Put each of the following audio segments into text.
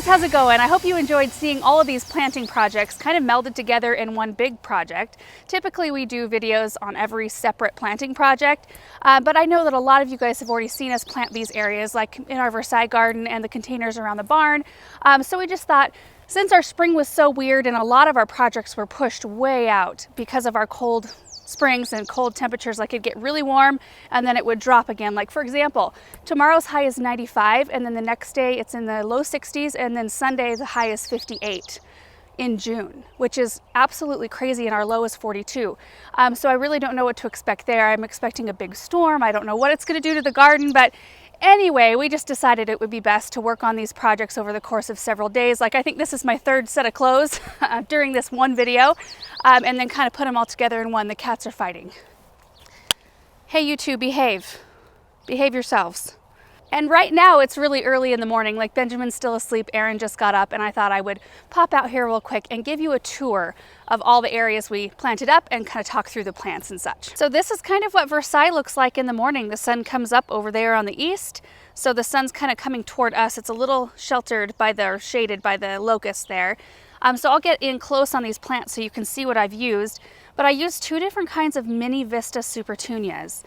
how's it going? I hope you enjoyed seeing all of these planting projects kind of melded together in one big project. Typically we do videos on every separate planting project, but I know that a lot of you guys have already seen us plant these areas, like in our Versailles garden and the containers around the barn. So we just thought, since our spring was so weird and a lot of our projects were pushed way out because of our cold springs and cold temperatures, like it'd get really warm and then it would drop again. Like for example, tomorrow's high is 95 and then the next day it's in the low 60s, and then Sunday the high is 58 in June, which is absolutely crazy, and our low is 42. So I really don't know what to expect there. I'm expecting a big storm. I don't know what it's going to do to the garden, but anyway, we just decided it would be best to work on these projects over the course of several days. Like I think this is my third set of clothes during this one video, and then kind of put them all together in one. The cats are fighting. Hey, you two, behave. Behave yourselves. And right now it's really early in the morning, like Benjamin's still asleep, Aaron just got up, and I thought I would pop out here real quick and give you a tour of all the areas we planted up and kind of talk through the plants and such. So this is kind of what Versailles looks like in the morning. The sun comes up over there on the east, so the sun's kind of coming toward us. It's a little sheltered by the, or shaded by the locust there. So I'll get in close on these plants so you can see what I've used, but I used two different kinds of Mini Vista Supertunias.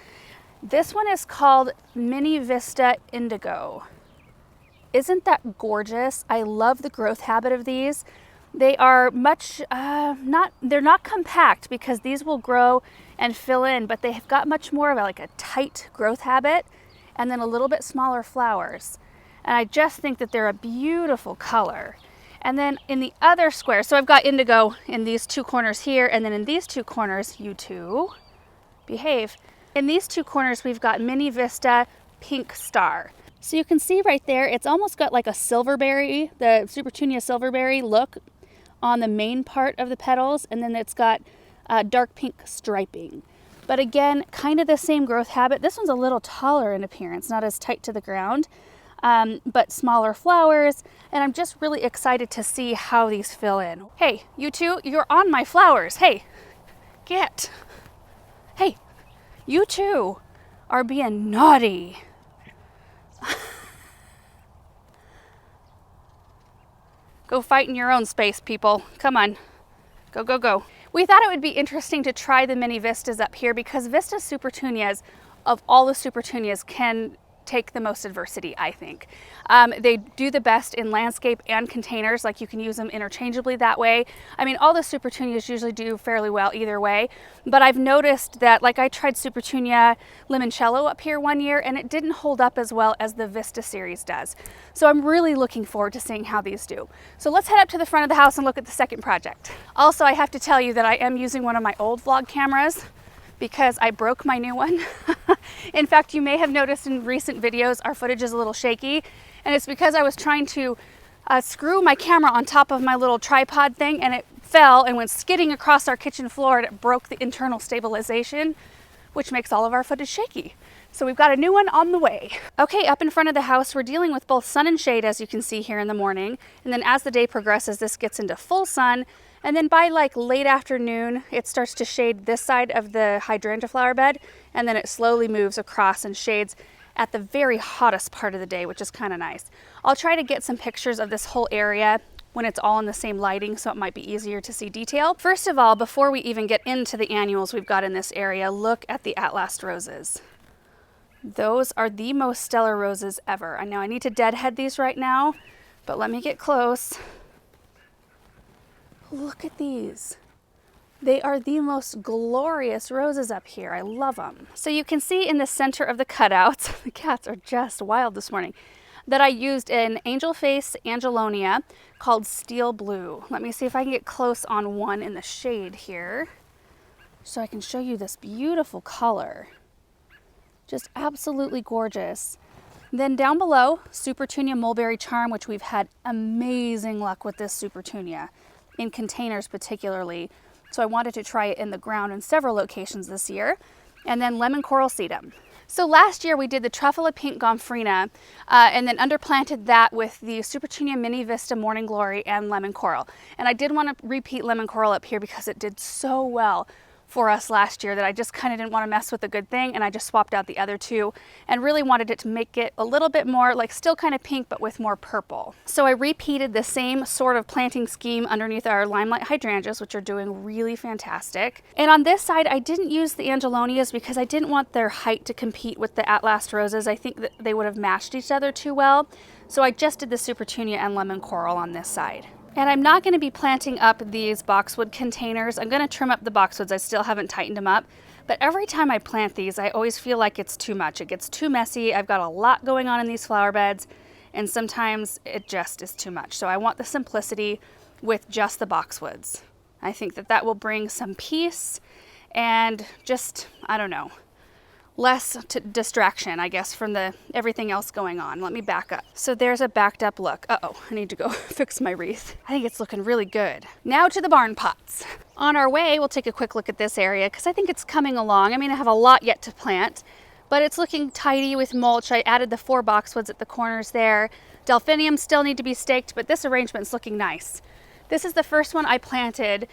This one is called Mini Vista Indigo. Isn't that gorgeous? I love the growth habit of these. They are much, they're not compact because these will grow and fill in, but they have got much more of a tight growth habit and then a little bit smaller flowers. And I just think that they're a beautiful color. And then in the other square, so I've got indigo in these two corners here, and then in these two corners, you two, behave. In these two corners, we've got Mini Vista Pink Star. So you can see right there, it's almost got like a silverberry, the Supertunia silverberry look on the main part of the petals, and then it's got dark pink striping. But again, kind of the same growth habit. This one's a little taller in appearance, not as tight to the ground, but smaller flowers. And I'm just really excited to see how these fill in. Hey, you two, you're on my flowers. Hey, get. Hey. You two are being naughty. Go fight in your own space, people. Come on. Go, go, go. We thought it would be interesting to try the Mini Vistas up here because Vista Supertunias, of all the Supertunias, can take the most adversity, I think. They do the best in landscape and containers, like you can use them interchangeably that way. I mean, all the Supertunias usually do fairly well either way, but I've noticed that, like I tried Supertunia Limoncello up here one year and it didn't hold up as well as the Vista series does. So I'm really looking forward to seeing how these do. So let's head up to the front of the house and look at the second project. Also, I have to tell you that I am using one of my old vlog cameras because I broke my new one. In fact, you may have noticed in recent videos our footage is a little shaky, and it's because I was trying to screw my camera on top of my little tripod thing, and it fell and went skidding across our kitchen floor, and it broke the internal stabilization, which makes all of our footage shaky. So we've got a new one on the way. Okay, up in front of the house, we're dealing with both sun and shade, as you can see here in the morning, and then as the day progresses, this gets into full sun. And then by like late afternoon, it starts to shade this side of the hydrangea flower bed, and then it slowly moves across and shades at the very hottest part of the day, which is kind of nice. I'll try to get some pictures of this whole area when it's all in the same lighting, so it might be easier to see detail. First of all, before we even get into the annuals we've got in this area, look at the Atlas roses. Those are the most stellar roses ever. I know I need to deadhead these right now, but let me get close. Look at these. They are the most glorious roses up here. I love them. So you can see in the center of the cutouts, the cats are just wild this morning, that I used an angel face Angelonia called Steel Blue. Let me see if I can get close on one in the shade here so I can show you this beautiful color. Just absolutely gorgeous. Then down below, Supertunia Mulberry Charm, which we've had amazing luck with this Supertunia, in containers particularly. So I wanted to try it in the ground in several locations this year. And then Lemon Coral Sedum. So last year we did the Truffula Pink Gomphrena and then underplanted that with the Supertunia Mini Vista Morning Glory and Lemon Coral. And I did want to repeat Lemon Coral up here because it did so well for us last year that I just kind of didn't want to mess with a good thing, and I just swapped out the other two and really wanted it to make it a little bit more like still kind of pink but with more purple. So I repeated the same sort of planting scheme underneath our limelight hydrangeas, which are doing really fantastic. And on this side I didn't use the angelonias because I didn't want their height to compete with the Atlas roses. I think that they would have matched each other too well. So I just did the Supertunia and lemon coral on this side. And I'm not going to be planting up these boxwood containers. I'm going to trim up the boxwoods. I still haven't tightened them up. But every time I plant these, I always feel like it's too much. It gets too messy. I've got a lot going on in these flower beds, and sometimes it just is too much. So I want the simplicity with just the boxwoods. I think that that will bring some peace and just, I don't know, less distraction, I guess, from everything else going on. Let me back up. So there's a backed up look. Uh-oh, I need to go fix my wreath. I think it's looking really good. Now to the barn pots. On our way, we'll take a quick look at this area because I think it's coming along. I mean, I have a lot yet to plant, but it's looking tidy with mulch. I added the 4 boxwoods at the corners there. Delphiniums still need to be staked, but this arrangement's looking nice. This is the first one I planted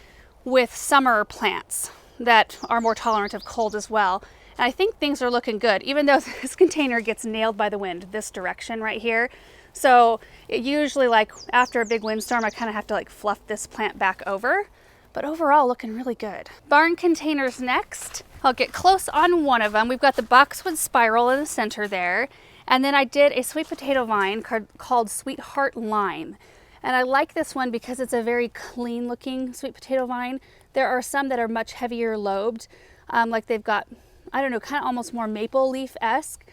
with summer plants that are more tolerant of cold as well. And I think things are looking good, even though this container gets nailed by the wind this direction right here. So it usually, like after a big windstorm, I kind of have to like fluff this plant back over. But overall, looking really good. Barn containers next. I'll get close on one of them. We've got the boxwood spiral in the center there. And then I did a sweet potato vine called Sweetheart Lime. And I like this one because it's a very clean looking sweet potato vine. There are some that are much heavier lobed, like they've got, I don't know, kind of almost more maple leaf-esque,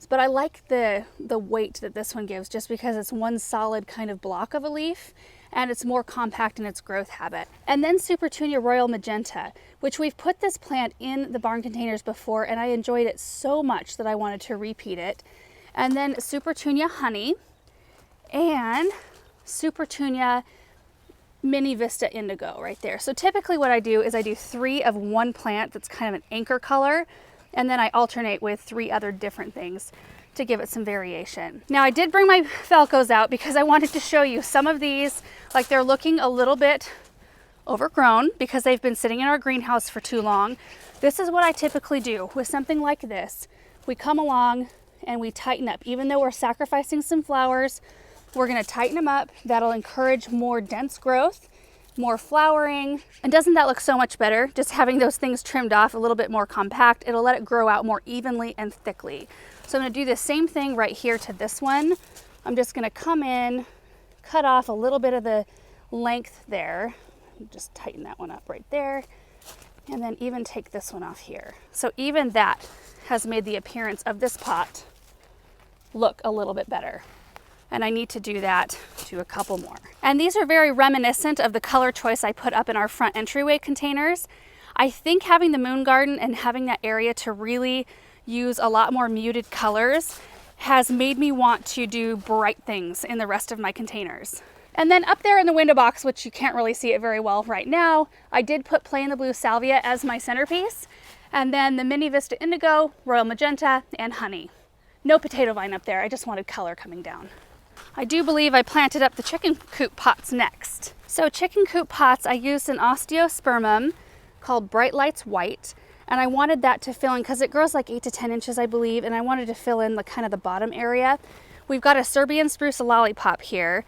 but I like the weight that this one gives just because it's one solid kind of block of a leaf and it's more compact in its growth habit. And then Supertunia Royal Magenta, which we've put this plant in the barn containers before and I enjoyed it so much that I wanted to repeat it. And then Supertunia Honey and Supertunia Mini Vista Indigo right there. So typically what I do is I do 3 of one plant that's kind of an anchor color, and then I alternate with 3 other different things to give it some variation. Now I did bring my Falcos out because I wanted to show you some of these, like they're looking a little bit overgrown because they've been sitting in our greenhouse for too long. This is what I typically do with something like this. We come along and we tighten up. Even though we're sacrificing some flowers, we're going to tighten them up. That'll encourage more dense growth, more flowering. And doesn't that look so much better? Just having those things trimmed off a little bit more compact, it'll let it grow out more evenly and thickly. So I'm going to do the same thing right here to this one. I'm just going to come in, cut off a little bit of the length there. Just tighten that one up right there. And then even take this one off here. So even that has made the appearance of this pot look a little bit better. And I need to do that to a couple more. And these are very reminiscent of the color choice I put up in our front entryway containers. I think having the moon garden and having that area to really use a lot more muted colors has made me want to do bright things in the rest of my containers. And then up there in the window box, which you can't really see it very well right now, I did put Play in the Blue Salvia as my centerpiece. And then the Mini Vista Indigo, Royal Magenta, and Honey. No potato vine up there, I just wanted color coming down. I do believe I planted up the chicken coop pots next. So chicken coop pots, I used an osteospermum called Bright Lights White, and I wanted that to fill in because it grows like 8 to 10 inches, I believe, and I wanted to fill in the kind of the bottom area. We've got a Serbian spruce lollipop here,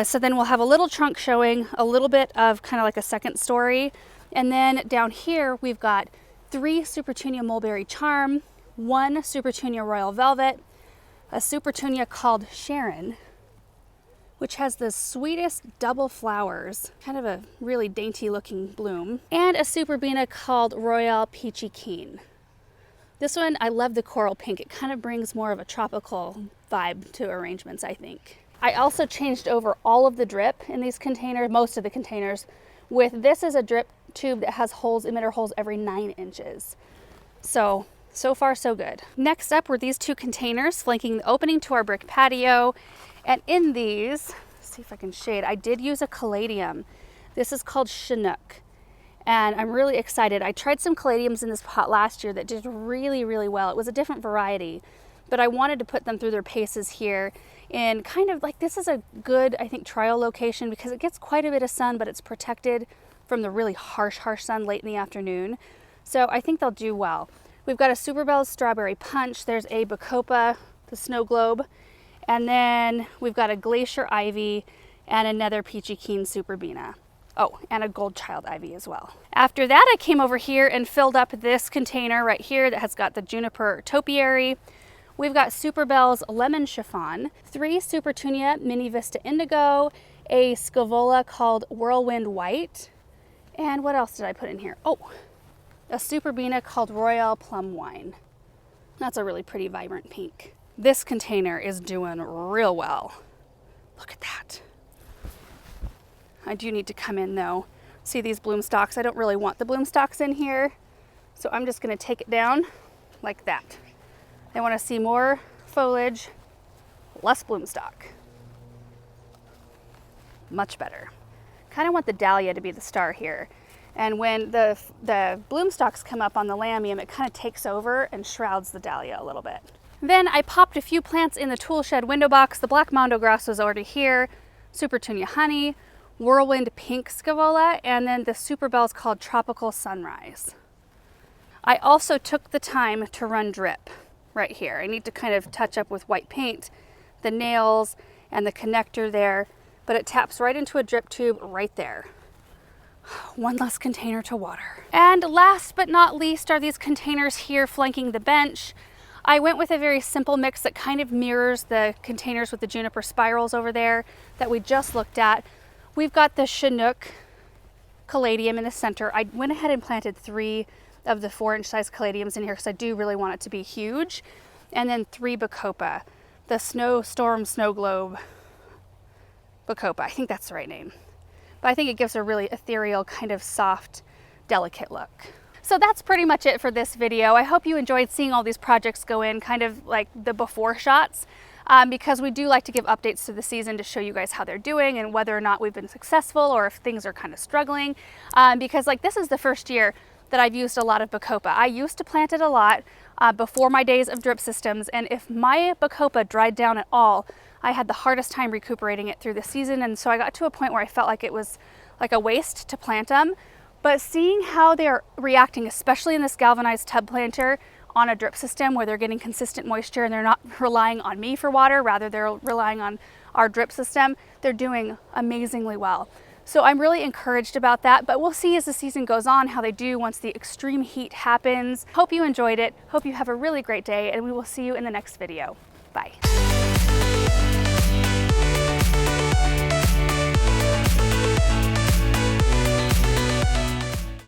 so then we'll have a little trunk showing, a little bit of kind of like a second story, and then down here we've got 3 Supertunia Mulberry Charm, 1 Supertunia Royal Velvet, a Supertunia called Sharon, which has the sweetest double flowers, kind of a really dainty looking bloom, and a Superbena called Royal Peachy Keen. This one, I love the coral pink. It kind of brings more of a tropical vibe to arrangements, I think. I also changed over all of the drip in these containers, most of the containers, with this is a drip tube that has holes, emitter holes every 9 inches. So far so good. Next up were these 2 containers flanking the opening to our brick patio. And in these, let's see if I can shade, I did use a caladium. This is called Chinook. And I'm really excited. I tried some caladiums in this pot last year that did really, really well. It was a different variety, but I wanted to put them through their paces here in kind of like, this is a good, I think, trial location because it gets quite a bit of sun, but it's protected from the really harsh sun late in the afternoon. So I think they'll do well. We've got a Super Bell's Strawberry Punch. There's a Bacopa, the Snow Globe. And then we've got a Glacier Ivy and another Peachy Keen Superbena. Oh, and a Gold Child Ivy as well. After that, I came over here and filled up this container right here that has got the Juniper Topiary. We've got Super Bell's Lemon Chiffon, 3 Supertunia Mini Vista Indigo, a Scaevola called Whirlwind White, and what else did I put in here? Oh, a Superbena called Royal Plum Wine. That's a really pretty vibrant pink. This container is doing real well. Look at that. I do need to come in though. See these bloom stalks? I don't really want the bloom stalks in here, so I'm just gonna take it down like that. I want to see more foliage, less bloom stalk. Much better. Kind of want the dahlia to be the star here. And when the bloom stalks come up on the lamium, it kind of takes over and shrouds the dahlia a little bit. Then I popped a few plants in the tool shed window box. The black mondo grass was already here, Supertunia Honey, Whirlwind Pink Scaevola, and then the Super Bells called Tropical Sunrise. I also took the time to run drip right here. I need to kind of touch up with white paint, the nails and the connector there, but it taps right into a drip tube right there. One less container to water. And last but not least are these containers here flanking the bench. I went with a very simple mix that kind of mirrors the containers with the juniper spirals over there that we just looked at. We've got the Chinook caladium in the center. I went ahead and planted 3 of the 4-inch size caladiums in here because I do really want it to be huge. And then 3 Bacopa, the Snowstorm Snow Globe Bacopa. I think that's the right name. But I think it gives a really ethereal, kind of soft, delicate look. So that's pretty much it for this video. I hope you enjoyed seeing all these projects go in, kind of like the before shots, because we do like to give updates to the season to show you guys how they're doing and whether or not we've been successful or if things are kind of struggling. Because like this is the first year that I've used a lot of Bacopa. I used to plant it a lot before my days of drip systems, and if my Bacopa dried down at all, I had the hardest time recuperating it through the season, and so I got to a point where I felt like it was like a waste to plant them. But seeing how they're reacting, especially in this galvanized tub planter on a drip system where they're getting consistent moisture and they're not relying on me for water, rather they're relying on our drip system, they're doing amazingly well. So I'm really encouraged about that, but we'll see as the season goes on how they do once the extreme heat happens. Hope you enjoyed it. Hope you have a really great day, and we will see you in the next video. Bye.